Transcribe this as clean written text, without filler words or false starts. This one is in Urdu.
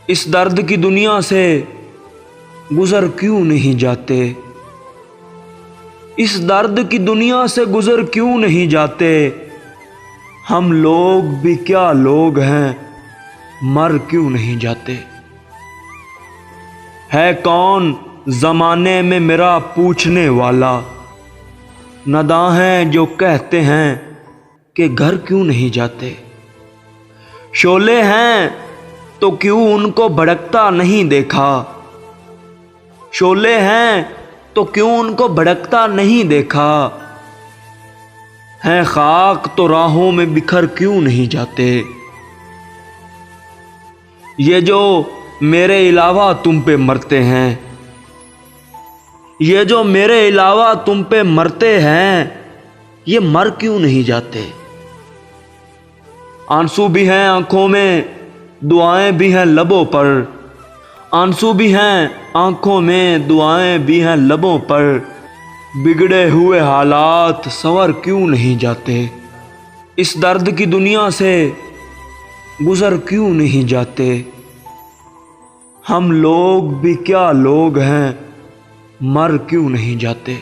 اس درد کی دنیا سے گزر کیوں نہیں جاتے؟ اس درد کی دنیا سے گزر کیوں نہیں جاتے؟ ہم لوگ بھی کیا لوگ ہیں، مر کیوں نہیں جاتے؟ ہے کون زمانے میں میرا پوچھنے والا؟ نداں ہیں جو کہتے ہیں کہ گھر کیوں نہیں جاتے؟ شعلے ہیں تو کیوں ان کو بھڑکتا نہیں دیکھا؟ شعلے ہیں تو کیوں ان کو بھڑکتا نہیں دیکھا؟ ہیں خاک تو راہوں میں بکھر کیوں نہیں جاتے؟ یہ جو میرے علاوہ تم پہ مرتے ہیں، یہ جو میرے علاوہ تم پہ مرتے ہیں، یہ مر کیوں نہیں جاتے؟ آنسو بھی ہیں آنکھوں میں، دعائیں بھی ہیں لبوں پر، آنسو بھی ہیں آنکھوں میں، دعائیں بھی ہیں لبوں پر، بگڑے ہوئے حالات سنور کیوں نہیں جاتے؟ اس درد کی دنیا سے گزر کیوں نہیں جاتے؟ ہم لوگ بھی کیا لوگ ہیں، مر کیوں نہیں جاتے؟